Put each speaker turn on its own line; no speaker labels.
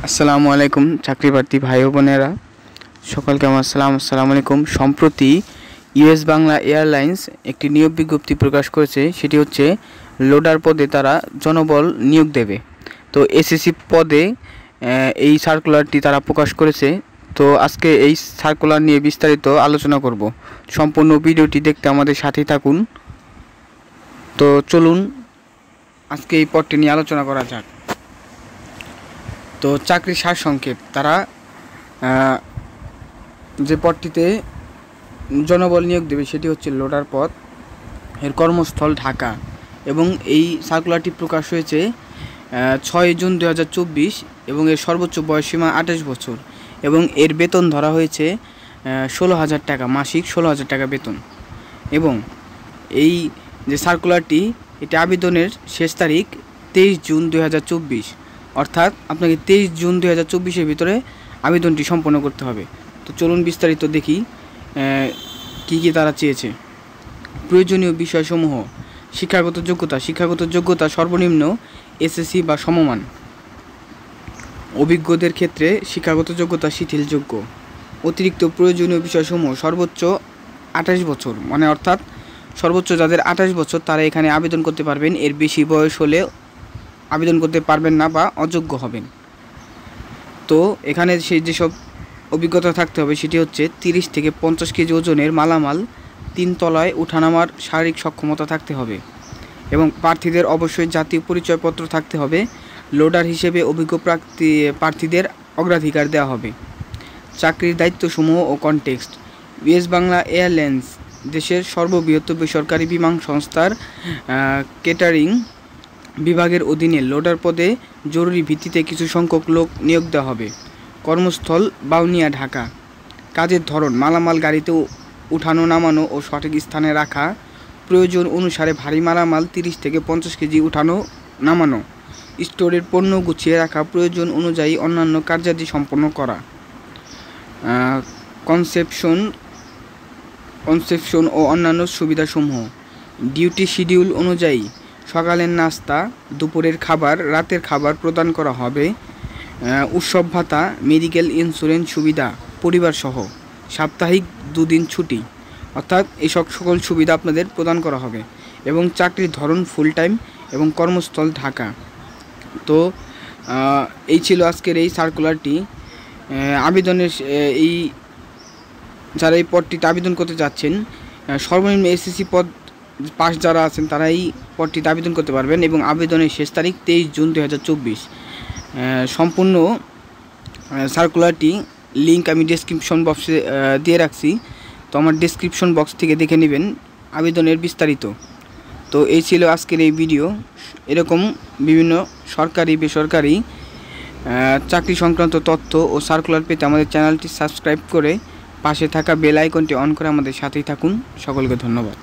আসসালামু আলাইকুম চাকরি প্রার্থী ভাই ও বোনেরা সকলকে আমার আসসালামু আলাইকুম। সম্প্রতি ইউএস বাংলা এয়ারলাইন্স একটি নিয়োগ বিজ্ঞপ্তি প্রকাশ করেছে, সেটি হচ্ছে লোডার পদে তারা জনবল নিয়োগ দেবে। তো এসএসসি পদে এই সার্কুলারটি তারা প্রকাশ করেছে। তো আজকে এই সার্কুলার নিয়ে বিস্তারিত আলোচনা করব। সম্পূর্ণ ভিডিওটি দেখতে আমাদের সাথেই থাকুন। তো চলুন আজকে এই পদটি নিয়ে আলোচনা করা যাক। তো চাকরির সারসংক্ষেপ, তারা যে পদটিতে জনবল নিয়োগ দেবে সেটি হচ্ছে লোডার পদ। এর কর্মস্থল ঢাকা এবং এই সার্কুলারটি প্রকাশ হয়েছে 6 জুন 2024 এবং এর সর্বোচ্চ বয়সসীমা 28 বছর এবং এর বেতন ধরা হয়েছে 16,000 টাকা, মাসিক 16,000 টাকা বেতন। এবং এই যে সার্কুলারটি, এটি আবেদনের শেষ তারিখ 23 জুন 2024, অর্থাৎ আপনাকে 23 জুন 2024-এর ভিতরে আবেদনটি সম্পন্ন করতে হবে। তো চলুন বিস্তারিত দেখি কি কি তারা চেয়েছে। প্রয়োজনীয় বিষয়সমূহ: শিক্ষাগত যোগ্যতা সর্বনিম্ন এসএসসি বা সমমান। অভিজ্ঞদের ক্ষেত্রে শিক্ষাগত যোগ্যতা শিথিলযোগ্য। অতিরিক্ত প্রয়োজনীয় বিষয়সমূহ: সর্বোচ্চ 28 বছর, মানে অর্থাৎ সর্বোচ্চ যাদের 28 বছর তারা এখানে আবেদন করতে পারবেন। এর বেশি বয়স হলে আবেদন করতে পারবেন না বা অযোগ্য হবেন। তো এখানে সেই যেসব অভিজ্ঞতা থাকতে হবে সেটি হচ্ছে 30 থেকে 50 কেজি ওজনের মালামাল 3 তলায় ওঠানামার শারীরিক সক্ষমতা থাকতে হবে এবং প্রার্থীদের অবশ্যই জাতীয় পরিচয়পত্র থাকতে হবে। লোডার হিসেবে অভিজ্ঞ প্রার্থীদের অগ্রাধিকার দেওয়া হবে। চাকরির দায়িত্বসমূহ ও কনটেক্সট: ইউএস বাংলা এয়ারলাইন্স দেশের সর্ববৃহৎ বেসরকারি বিমান সংস্থার কেটারিং বিভাগের অধীনে লোডার পদে জরুরি ভিত্তিতে কিছু সংখ্যক লোক নিয়োগ দেওয়া হবে। কর্মস্থল বাউনিয়া, ঢাকা। কাজের ধরন: মালামাল গাড়িতে উঠানো নামানো ও সঠিক স্থানে রাখা। প্রয়োজন অনুসারে ভারী মালামাল 30 থেকে 50 কেজি উঠানো নামানো। স্টোরের পণ্য গুছিয়ে রাখা। প্রয়োজন অনুযায়ী অন্যান্য কার্যাদি সম্পন্ন করা। কনসেপশন ও অন্যান্য সুবিধাসমূহ: ডিউটি শিডিউল অনুযায়ী সকালের নাস্তা, দুপুরের খাবার, রাতের খাবার প্রদান করা হবে। উৎসব ভাতা, মেডিকেল ইন্স্যুরেন্স সুবিধা পরিবারসহ, সাপ্তাহিক 2 দিন ছুটি, অর্থাৎ এই সকল সুবিধা আপনাদের প্রদান করা হবে। এবং চাকরির ধরন ফুল টাইম এবং কর্মস্থল ঢাকা। তো এই ছিল আজকের এই সার্কুলারটি। আবেদনের এই যারা এই পদটিতে আবেদন করতে যাচ্ছেন, সর্বনিম্ন এসএসসি পদ পাস যারা আছেন তারা এই পদটিতে আবেদন করতে পারবেন এবং আবেদনের শেষ তারিখ 23 জুন 2024। সম্পূর্ণ সার্কুলারটি লিঙ্ক আমি ডেসক্রিপশন বক্সে দিয়ে রাখছি। তো আমার ডেসক্রিপশন বক্স থেকে দেখে নেবেন আবেদনের বিস্তারিত। তো এই ছিল আজকের এই ভিডিও। এরকম বিভিন্ন সরকারি বেসরকারি চাকরি সংক্রান্ত তথ্য ও সার্কুলার পেতে আমাদের চ্যানেলটি সাবস্ক্রাইব করে পাশে থাকা বেল আইকনটি অন করে আমাদের সাথেই থাকুন। সকলকে ধন্যবাদ।